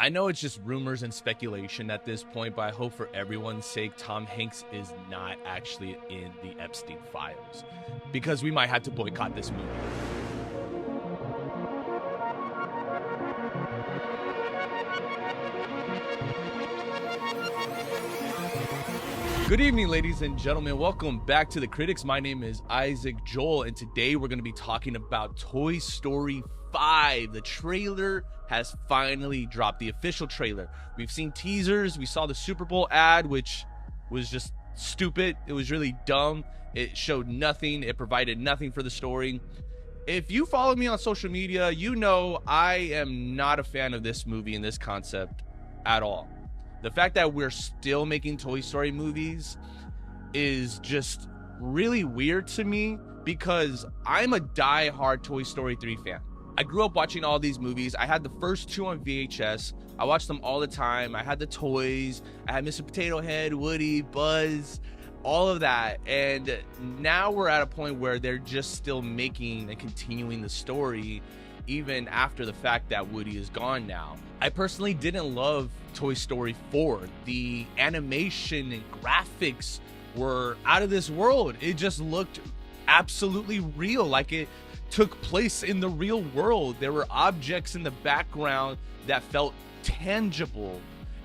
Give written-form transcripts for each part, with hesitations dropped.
I know it's just rumors and speculation at this point, but I hope for everyone's sake, Tom Hanks is not actually in the Epstein files, because we might have to boycott this movie. Good evening, ladies and gentlemen. Welcome back to The Critics. My name is Isaac Joel, and today we're going to be talking about Toy Story 5. The trailer has finally dropped, the official trailer. We've seen teasers. We saw the Super Bowl ad, which was just stupid. It was really dumb. It showed nothing. It provided nothing for the story. If you follow me on social media, you know I am not a fan of this movie and this concept at all. The fact that we're still making Toy Story movies is just really weird to me, because I'm a die-hard Toy Story 3 fan. I grew up watching all these movies. I had the first two on VHS. I watched them all the time. I had the toys. I had Mr. Potato Head, Woody, Buzz, all of that. And now we're at a point where they're just still making and continuing the story even after the fact that Woody is gone now. I personally didn't love Toy Story 4. The animation and graphics were out of this world. It just looked absolutely real, like it took place in the real world. There were objects in the background that felt tangible.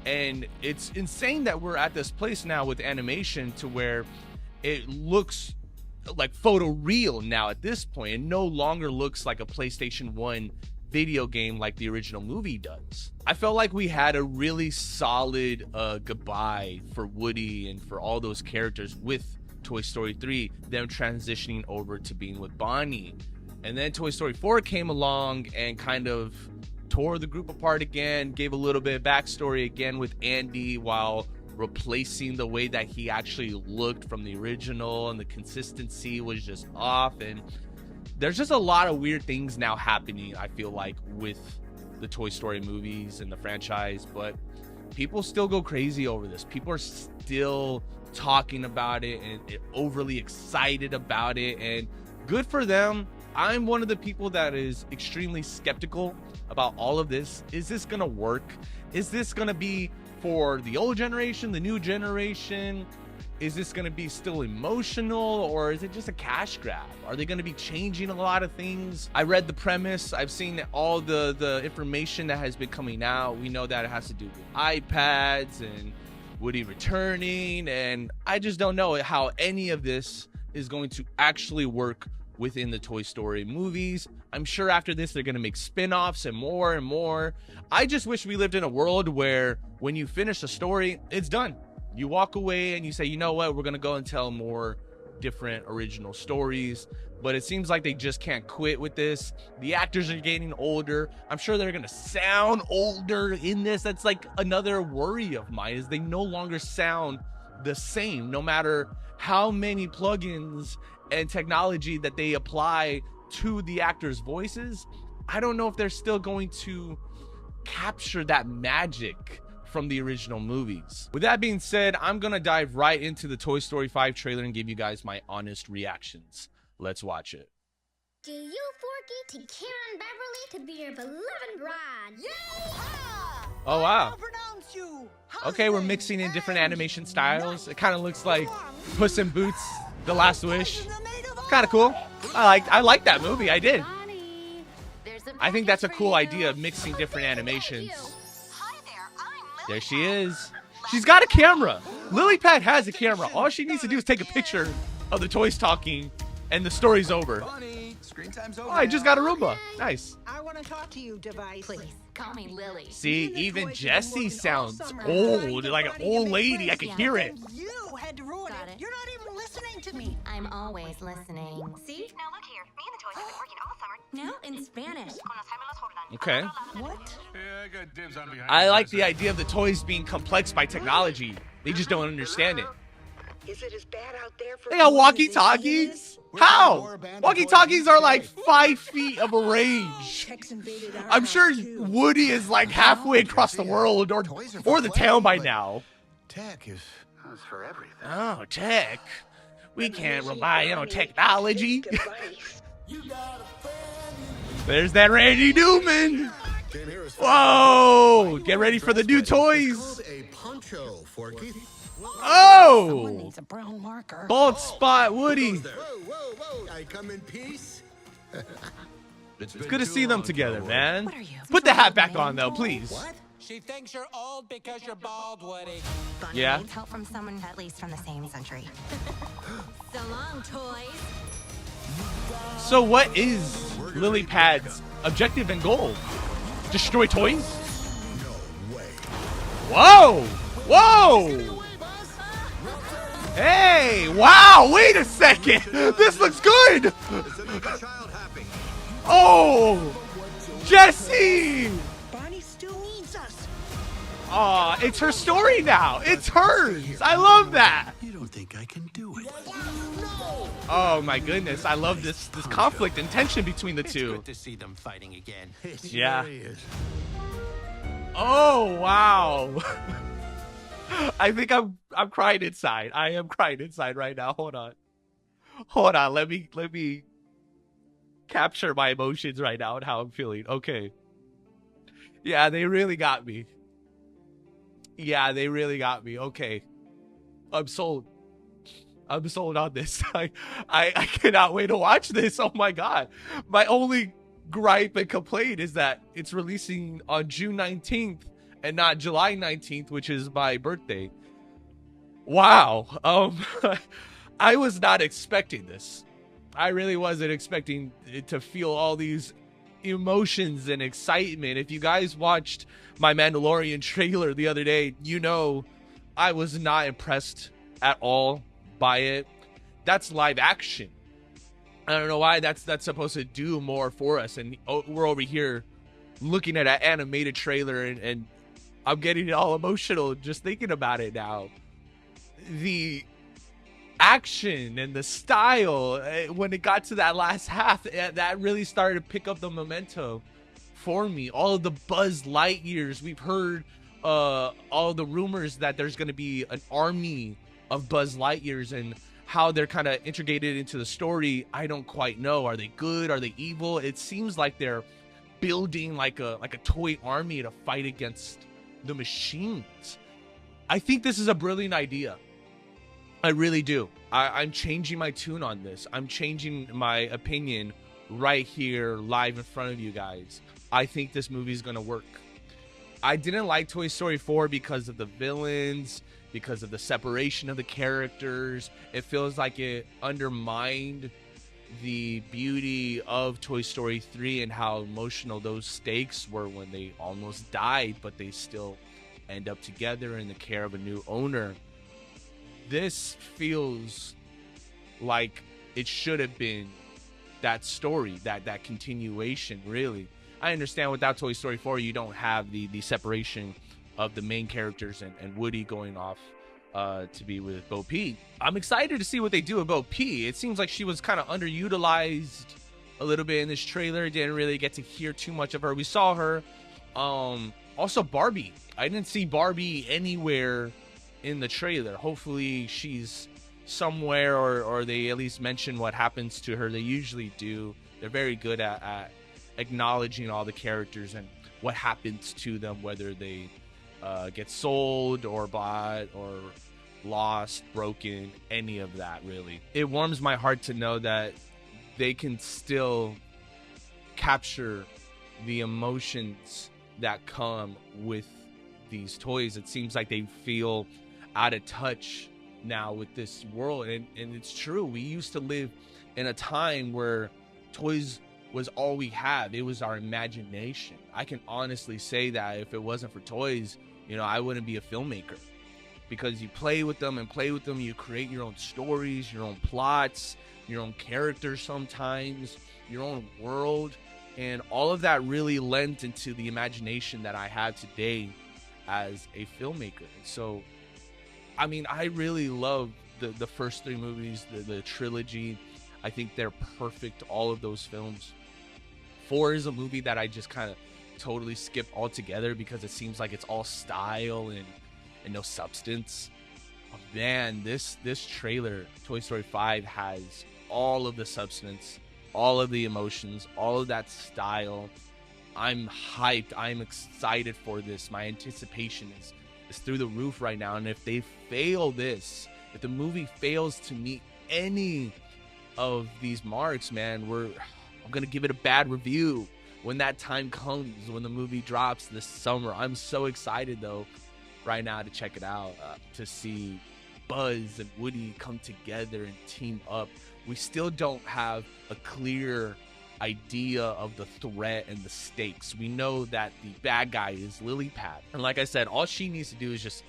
And it's insane that we're at this place now with animation to where it looks like photoreal now at this point. It no longer looks like a PlayStation 1 video game like the original movie does. I felt like we had a really solid goodbye for Woody and for all those characters with Toy Story 3, them transitioning over to being with Bonnie. And then Toy Story 4 came along and kind of tore the group apart again, gave a little bit of backstory again with Andy, while replacing the way that he actually looked from the original, and the consistency was just off. And there's just a lot of weird things now happening, I feel like, with the Toy Story movies and the franchise, but people still go crazy over this. People are still talking about it and overly excited about it, and good for them. I'm one of the people that is extremely skeptical about all of this. Is this gonna work? Is this gonna be for the old generation, the new generation? Is this going to be still emotional, or is it just a cash grab? Are they going to be changing a lot of things? I read the premise. I've seen all the information that has been coming out. We know that it has to do with iPads and Woody returning, and I just don't know how any of this is going to actually work within the Toy Story movies. I'm sure after this they're going to make spin-offs and more and more. I just wish we lived in a world where when you finish a story, it's done. You walk away and you say, you know what, we're going to go and tell more different original stories. But it seems like they just can't quit with this. The actors are getting older. I'm sure they're going to sound older in this. That's like another worry of mine, is they no longer sound the same, no matter how many plugins and technology that they apply to the actors' voices. I don't know if they're still going to capture that magic from the original movies. With that being said, I'm gonna dive right into the Toy Story 5 trailer and give you guys my honest reactions. Let's watch it. Do you, Forky, take Karen Beverly to be your beloved bride? Yeehaw! Oh wow. You. Okay, we're mixing in different animation styles. It kind of looks like Puss in Boots: The Last Wish. Kind of cool. I like that movie. I did. I think that's a cool idea of mixing different animations. There she is. She's got a camera. Lily Pad has a camera. All she needs to do is take a picture of the toys talking, and the story's over. Screen time's over. Oh, I just got a Roomba. Nice. I want to talk to you, device. Please, call me Lily. See, even Jessie sounds old, like an old lady. I can hear it. You had to ruin Got it. You're not even listening to me. I'm always listening. See? Now look here, me and the toys have been working all summer. Now in Spanish. Okay. What? Yeah, I got dibs on behind. I like the idea of the toys being complex by technology. They just don't understand it. Is it as bad out there for They got you as they say it walkie-talkies? is? How? Walkie-talkies are like 5 feet of a range. Techs invaded our I'm sure house, too. Woody is like halfway across the world or the town by now. Tech is for everything. Oh, tech. We can't rely on technology. Device. There's that Randy Newman. Whoa! Get ready for the new toys. A poncho, Forky. Someone Oh! needs a brown marker. Bald spot Woody. Whoa. I come in peace. It's good to see them together, man. What are you? Put the hat back on, though, please. What? She thinks you're old because you're bald, Woody. Bunny Yeah. needs help from someone at least from the same century. So long, toys. So what is Lily Pad's objective and goal? Destroy toys? No way. Whoa! Whoa! Hey! Wow! Wait a second! This looks good! To make a child happy. Oh! Jesse! Bonnie still needs us. Aw, it's her story now. It's hers. I love that. You don't think I can do it? Oh my goodness, I love this conflict and tension between the It's two. good to see them fighting again. Yeah. There he is. Oh wow. I think I'm crying inside. I am crying inside right now. Hold on. Let me capture my emotions right now and how I'm feeling. Okay. Yeah, they really got me. Okay. I'm sold. I'm sold on this. I cannot wait to watch this. Oh my god. My only gripe and complaint is that it's releasing on June 19th and not July 19th, which is my birthday. Wow. I was not expecting this. I really wasn't expecting to feel all these emotions and excitement. If you guys watched my Mandalorian trailer the other day, you know I was not impressed at all by it. That's live action. I don't know why that's supposed to do more for us, and we're over here looking at an animated trailer and I'm getting all emotional just thinking about it now. The action and the style, when it got to that last half, that really started to pick up the momentum for me. All of the Buzz Lightyears, we've heard all the rumors that there's going to be an army of Buzz Lightyears, and how they're kind of integrated into the story, I don't quite know. Are they good? Are they evil? It seems like they're building like a toy army to fight against the machines. I think this is a brilliant idea. I really do. I'm changing my tune on this. I'm changing my opinion right here live in front of you guys. I think this movie is going to work. I didn't like Toy Story 4 because of the villains, because of the separation of the characters. It feels like it undermined the beauty of Toy Story 3 and how emotional those stakes were when they almost died, but they still end up together in the care of a new owner. This feels like it should have been that story, that continuation, really. I understand without Toy Story 4, you don't have the separation of the main characters and Woody going off to be with Bo Peep. I'm excited to see what they do with Bo Peep. It seems like she was kind of underutilized a little bit in this trailer. Didn't really get to hear too much of her. We saw her. Also Barbie. I didn't see Barbie anywhere in the trailer. Hopefully she's somewhere, or they at least mention what happens to her. They usually do. They're very good at acknowledging all the characters and what happens to them, whether they get sold or bought or lost, broken, any of that, really. It warms my heart to know that they can still capture the emotions that come with these toys. It seems like they feel out of touch now with this world, and it's true. We used to live in a time where toys was all we have. It was our imagination. I can honestly say that if it wasn't for toys, I wouldn't be a filmmaker, because you play with them, you create your own stories, your own plots, your own characters, sometimes your own world, and all of that really lent into the imagination that I have today as a filmmaker. So I mean, I really love the first three movies, the trilogy. I think they're perfect, all of those films. 4 is a movie that I just kind of totally skip altogether because it seems like it's all style and no substance. But man, this trailer, Toy Story 5, has all of the substance, all of the emotions, all of that style. I'm hyped. I'm excited for this. My anticipation is through the roof right now. And if they fail this, if the movie fails to meet any of these marks, man, I'm gonna give it a bad review when that time comes, when the movie drops this summer. I'm so excited though right now to check it out, to see Buzz and Woody come together and team up. We still don't have a clear idea of the threat and the stakes. We know that the bad guy is Lily Pad, and like I said, all she needs to do is just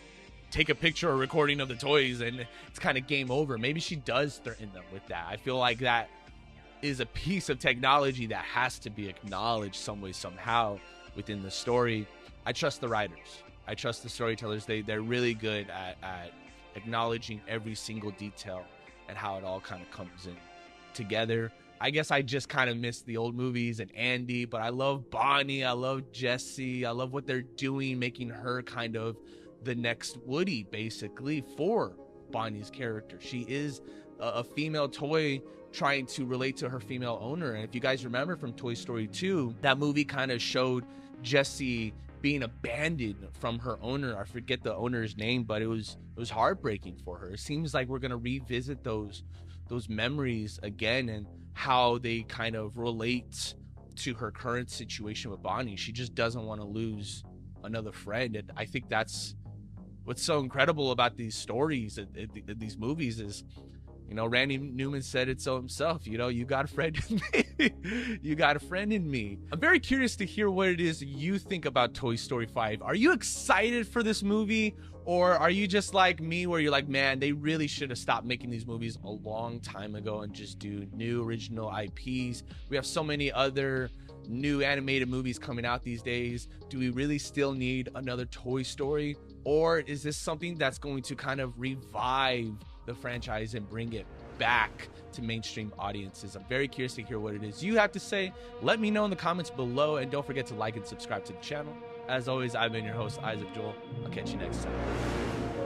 take a picture or recording of the toys and it's kind of game over. Maybe she does threaten them with that. I feel like that is a piece of technology that has to be acknowledged some way, somehow within the story. I trust the writers. I trust the storytellers. They're really good at acknowledging every single detail and how it all kind of comes in together. I guess I just kind of miss the old movies and Andy, but I love Bonnie. I love Jessie. I love what they're doing, making her kind of the next Woody, basically, for Bonnie's character. She is a female toy trying to relate to her female owner. And if you guys remember from Toy Story 2, that movie kind of showed Jessie being abandoned from her owner. I forget the owner's name, but it was heartbreaking for her. It seems like we're going to revisit those memories again and how they kind of relate to her current situation with Bonnie. She just doesn't want to lose another friend. And I think that's what's so incredible about these stories, these movies, is, you know, Randy Newman said it so himself, you know, you got a friend in me. You got a friend in me. I'm very curious to hear what it is you think about Toy Story 5. Are you excited for this movie? Or are you just like me, where you're like, man, they really should have stopped making these movies a long time ago and just do new original IPs? We have so many other new animated movies coming out these days. Do we really still need another Toy Story? Or is this something that's going to kind of revive the franchise and bring it back to mainstream audiences? I'm very curious to hear what it is you have to say. Let me know in the comments below, and don't forget to like and subscribe to the channel. As always, I've been your host, Isaac Joel. I'll catch you next time.